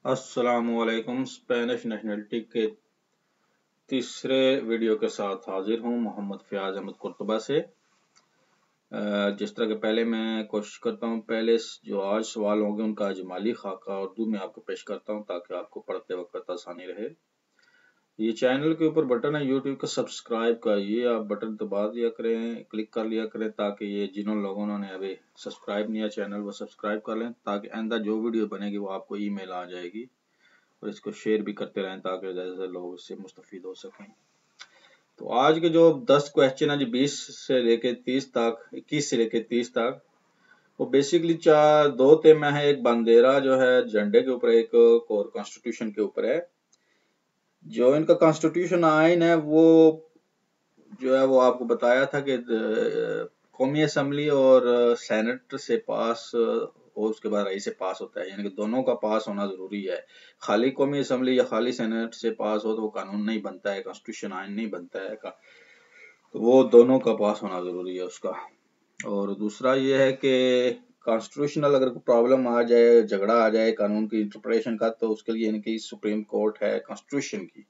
अस्सलामुअलैकुम। Spanish nationality के तीसरे वीडियो के साथ हाजिर हूँ मोहम्मद फयाज अहमद कुर्तबा से। जिस तरह के पहले मैं कोशिश करता हूँ, पहले जो आज सवाल होंगे उनका इजमाली खाका उर्दू में आपको पेश करता हूँ ताकि आपको पढ़ते वक्त आसानी रहे। ये चैनल के ऊपर बटन है यूट्यूब का सब्सक्राइब का, ये आप बटन दबा दिया करें, क्लिक कर लिया करें ताकि ये जिन लोगों ने अभी सब्सक्राइब नहीं किया चैनल वो सब्सक्राइब कर लें ताकि आइंदा जो वीडियो बनेगी वो आपको ईमेल आ जाएगी। और इसको शेयर भी करते रहें ताकि ज़्यादा से लोग इससे मुस्तफीद हो सकें। तो आज के जो 10 क्वेश्चन है जी 20 से लेके 30 तक, 21 से लेके 30 तक, वो बेसिकली दो तेमा है। एक बंदेरा जो है झंडे के ऊपर, एक और कॉन्स्टिट्यूशन के ऊपर है। जो इनका कॉन्स्टिट्यूशन आइन है वो जो है वो आपको बताया था कि कौमी असम्बली और सेनेट से पास और उसके बाद रईस से पास होता है, यानी कि दोनों का पास होना जरूरी है। खाली कौमी असम्बली या खाली सेनेट से पास हो तो वो कानून नहीं बनता है, कॉन्स्टिट्यूशन आइन नहीं बनता है का, तो वो दोनों का पास होना जरूरी है उसका। और दूसरा ये है कि कॉन्स्टिट्यूशनल अगर प्रॉब्लम आ जाए, झगड़ा आ जाए कानून की इंटरप्रिटेशन का, तो उसके लिए यानी कि सुप्रीम कोर्ट है कॉन्स्टिट्यूशन की,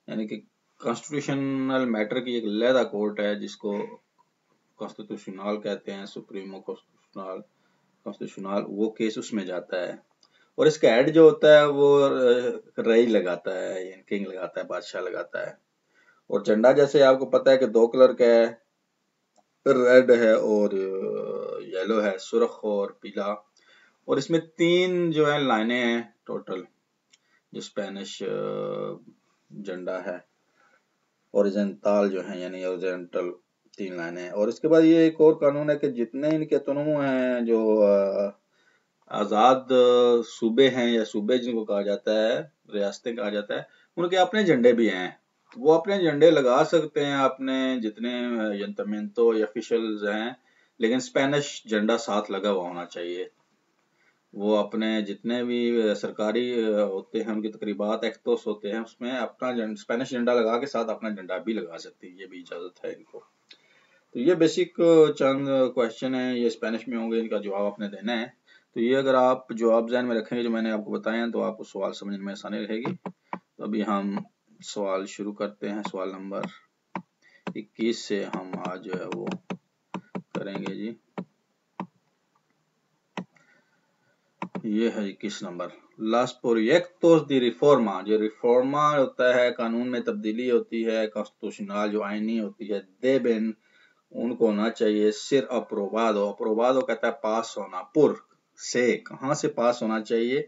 यानी कि कॉन्स्टिट्यूशनल मैटर की एक अलहदा कोर्ट है जिसको कॉन्स्टिट्यूशनल कहते हैं, सुप्रीमो कॉन्स्टिट्यूशनल, वो केस उसमें जाता है। और इसका हेड जो होता है वो रई लगाता है, किंग लगाता है, बादशाह लगाता है। और झंडा जैसे आपको पता है कि दो कलर का है, रेड है और येलो है, सुर्ख और पीला। और इसमें 3 जो है लाइनें हैं टोटल जो स्पेनिश झंडा है, ओरिजेंटल जो है, यानी ओरिजेंटल 3 लाइनें हैं। और इसके बाद ये एक और कानून है कि जितने इनके तनों हैं, जो आजाद सूबे हैं या सूबे जिनको कहा जाता है, रियासतें कहा जाता है, उनके अपने झंडे भी हैं। वो अपने झंडे लगा सकते हैं अपने जितने यंतमेंतो या ऑफिशियल्स हैं, लेकिन स्पेनिश झंडा साथ लगा हुआ होना चाहिए। वो अपने जितने भी सरकारी होते हैं, उनकी तकरीबात एक्टोस होते हैं, उसमें अपना स्पेनिश झंडा लगा के साथ अपना झंडा भी लगा सकती है, ये भी इजाजत है इनको। तो ये बेसिक चंद क्वेश्चन है, ये स्पेनिश में होंगे, इनका जवाब आपने देना है। तो ये अगर आप जवाब ज़हन में रखेंगे जो मैंने आपको बताए हैं तो आपको सवाल समझने में आसानी रहेगी। तो अभी हम सवाल शुरू करते हैं। सवाल नंबर 21 से हम आज जो है वो करेंगे जी। ये है 21 नंबर। Los proyectos de रिफॉर्मा, जो रिफॉर्मा होता है, कानून में तब्दीली होती है, कॉन्स्टिट्यूशनल जो आईनी होती है, देबेन उनको होना चाहिए सिर अप्रोबादो। अप्रोबादो कहता है पास होना, पुर से कहां से पास होना चाहिए,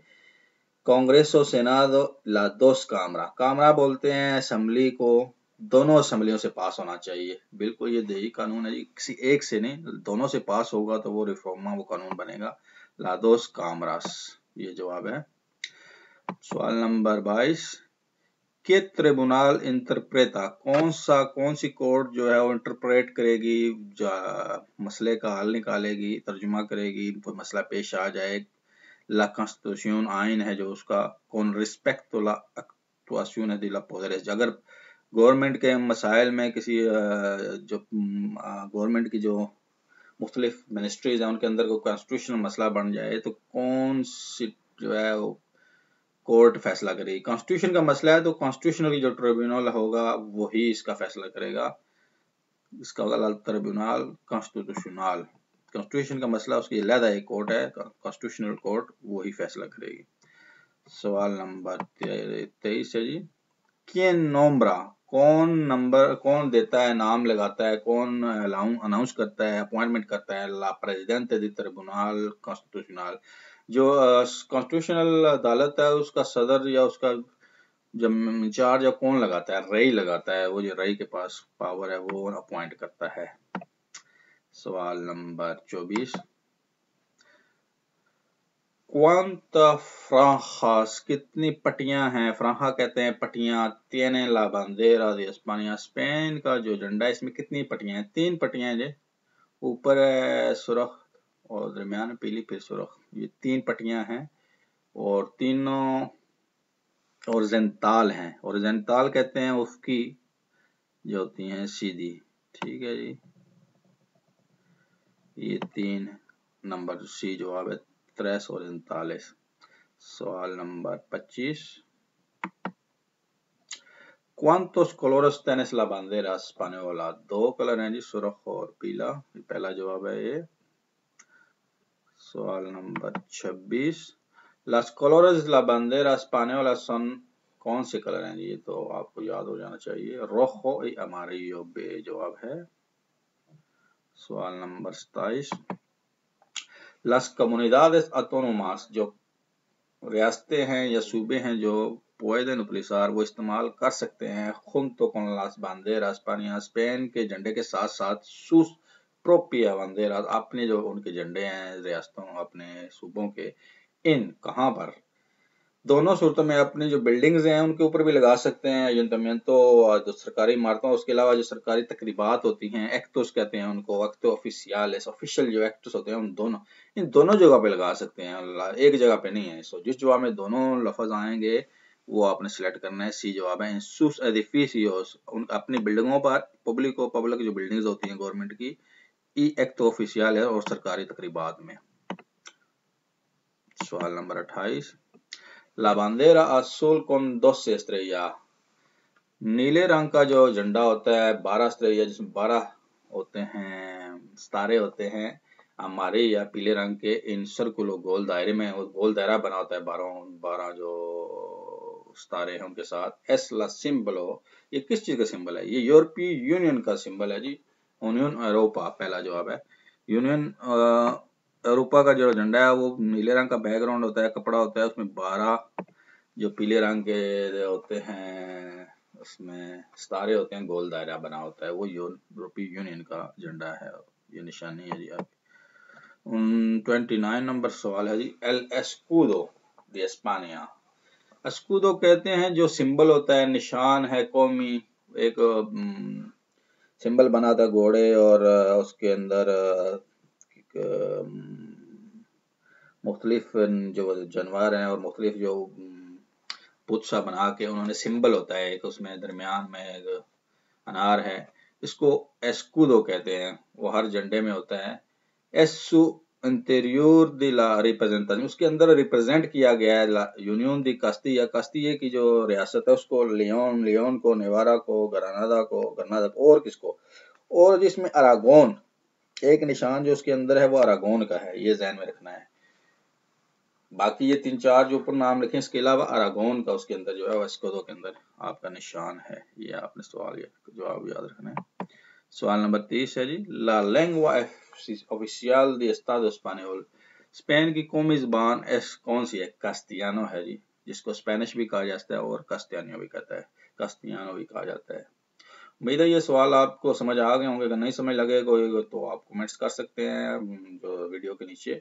कांग्रेसो सेनादो ला दोस कामरा, कामरा बोलते हैं असेंबली को, दोनों असेंबलियों से पास होना चाहिए। बिल्कुल ये देही कानून है जी, किसी एक से नहीं, दोनों से पास होगा तो वो रिफॉर्मा, वो कानून बनेगा। लादोस कामरास, ये जवाब है। सवाल नंबर 22, के ट्रिब्यूनल इंटरप्रेटा, कौन सी कोर्ट जो है वो इंटरप्रेट करेगी, मसले का हल निकालेगी, तर्जुमा करेगी, कोई मसला पेश आ जाए। ला कॉन्स्टिट्यूशन आइन है जो उसका, कौन रिस्पेक्ट ला एक्टुएशन de la poderes, अगर गवर्नमेंट के मसाइल में किसी जो गवर्नमेंट की जो मुख्तलिफ मिनिस्ट्रीज हैं उनके अंदर कोई कॉन्स्टिट्यूशनल मसला बन जाए तो कौन सी जो है वो कोर्ट फैसला करेगी। कॉन्स्टिट्यूशन का मसला है तो कॉन्स्टिट्यूशनल जो ट्रिब्यूनल होगा वही इसका फैसला करेगा, इसका होगा ट्रिब्यूनल कॉन्स्टिट्यूशनल। कॉन्स्टिट्यूशन का मसला उसकी अलग एक कोर्ट है, कॉन्स्टिट्यूशनल कोर्ट, वही फैसला करेगी। सवाल नंबर 23 है जी। किन नोम्ब्रा, कौन देता है, नाम लगाता है, कौन अनाउंस करता है, अपॉइंटमेंट करता है ला प्रेसिडेंट दी ट्रिब्यूनल कॉन्स्टिट्यूशनल, जो कॉन्स्टिट्यूशनल अदालत है उसका सदर या उसका जब इंचार्ज या कौन लगाता है, रई लगाता है, वो जो रई के पास पावर है वो अपॉइंट करता है। सवाल नंबर 24, क्वांटा फ्रांजास, कितनी पट्टियां हैं, फ्रांजा कहते हैं पट्टियां, tiene la bandera de España, Spain का जो झंडा है इसमें कितनी पट्टियां हैं, 3 पट्टियां हैं जी, ऊपर है सुर्ख और दरमियान पीली फिर सुर्ख, ये 3 पट्टियां हैं और तीनों ओरिजेंटल हैं। ओरिजेंटल कहते हैं उसकी जो होती हैं सीधी, ठीक है जी। ये 3 नंबर सी जवाब है, 3 ओरिजेंटales। سوال number 25. ¿Cuántos colores tienes la bandera española? 2 colour ہیں جی، سرخ اور پیلا. پہلا جواب ہے یہ. سوال number 26. Las colores de la bandera española son کون سے کلر ہیں جی؟ یہ تو آپ کو یاد ہو جانا چاہیے. rojo y amarillo بے جواب ہے. سوال نمبر 27. Las comunidades autónomas جو ریاستیں ہیں یا صوبے ہیں جو pueden utilizar وہ استعمال کر سکتے ہیں junto con las banderas españolas Spain کے جھنڈے کے ساتھ ساتھ sus propias banderas اپنے جو ان کے جھنڈے ہیں ریاستوں اپنے صوبوں کے ان کہاں پر؟ دونوں صورتوں میں اپنی جو بلڈنگز ہیں ان کے اوپر بھی لگا سکتے ہیں ayuntamiento جو سرکاری عمارتوں اس کے علاوہ جو سرکاری تقریبات ہوتی ہیں ایکٹوس کہتے ہیں ان کو ایکٹو اوفیشیالس آفیشیل جو ایکٹوس ہوتے ہیں ان دونوں جگہ پہ لگا سکتے ہیں ایک جگہ پہ نہیں ہے. سو جس جواب میں دونوں لفظ آئیں گے وہ آپ نے سلیکٹ کرنا ہے. سی جواب ہے. ان sus edificios اپنی بلڈنگوں پر پبلک جو بلڈنگز ہوتی ہیں گورنمنٹ کی ای ایکٹو اوفیشیال ہے اور سرکاری تقریبات میں. سوال number 28. La bandera azul con 12 estrellas نیلے رنگ کا جو جھنڈا ہوتا ہے 12 استریا جس میں 12 ہوتے ہیں ستارے ہوتے ہیں ہمارے یا پیلے رنگ کے ان سرکل گول دائرے میں گول دائرہ بنا ہوتا ہے 12 جو ستارے ہیں ان کے ساتھ. ایس لا سمبلو یہ کس چیز کا سمبل ہے؟ یہ یورپی یونین کا سمبل ہے جی. یونین ایروپا پہلا جواب ہے. یونین ایروپا کا جو جھنڈا ہے وہ نیلے رنگ کا بیک گراؤنڈ ہوتا ہے کپڑا ہوتا ہے اس میں 12 جو پیلے رنگ کے ہوتے ہیں اس میں ستارے ہوتے ہیں گول دائرہ بنا ہوتا ہے وہ یورپی یونین کا جھنڈا ہے. یہ نشانی ہے جی آپ. 29 نمبر سوال ہے جی. El escudo de España اسکودو کہتے ہیں جو سمبل ہوتا ہے نشان ہے قومی ایک سمبل بنا تھا گھوڑے اور اس کے اندر مختلف جو جانور ہیں اور مختلف جو پتسا بنا کے انہوں نے سمبل ہوتا ہے ایک اس میں درمیان میں ایک انار ہے اس کو ایسکودو کہتے ہیں وہ ہر جھنڈے میں ہوتا ہے. ایسو انٹیریور دی لا ریپرزنٹیشن اس کے اندر ریپرزینٹ کیا گیا ہے یونین دی کاستیا کاستیا کی جو ریاست ہے اس کو لیون کو نیوارا کو گرانادا کو اور کس کو اور جس میں اراگون ایک نشان جو اس کے اندر ہے وہ اراگون کا ہے. یہ ذہن میں رکھنا ہے. باقی یہ 3-4 جو اوپر نام لکھیں اس کے علاوہ اراگون کا اس کے اندر جو ہے اسکودو کے اندر آپ کا نشان ہے. یہ آپ نے سوال جواب یاد رکھنا ہے. سوال نمبر 30 ہے جی. لا لینگوا اوفیشیال دی استادو اسپانیول اسپین کی قومی زبان کون سی ہے؟ کاستیانو ہے جی جس کو اسپینش بھی کہا جاتا ہے اور کاستیانو بھی کہا جاتا ہے. امید ہے یہ سوال آپ کو سمجھ آ گئے ہوں گے. اگر نہیں سمجھ لگے گا تو آپ کمنٹس کر سکتے ہیں جو ویڈیو کے نیچے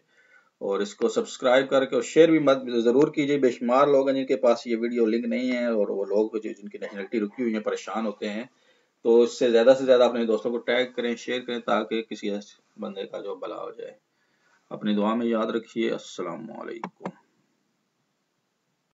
اور اس کو سبسکرائب کر کے اور شیئر بھی ضرور کیجئے. بے شمار لوگ ہیں جن کے پاس یہ ویڈیو لنک نہیں ہے اور وہ لوگ جن کی نیشنلٹی رکی ہوئی ہیں پریشان ہوتے ہیں تو اس سے زیادہ اپنے دوستوں کو ٹیگ کریں شیئر کریں تاکہ کسی بندے کا جو بھلا ہو جائے. اپنی دعا میں یاد رکھیے. السلام علیکم.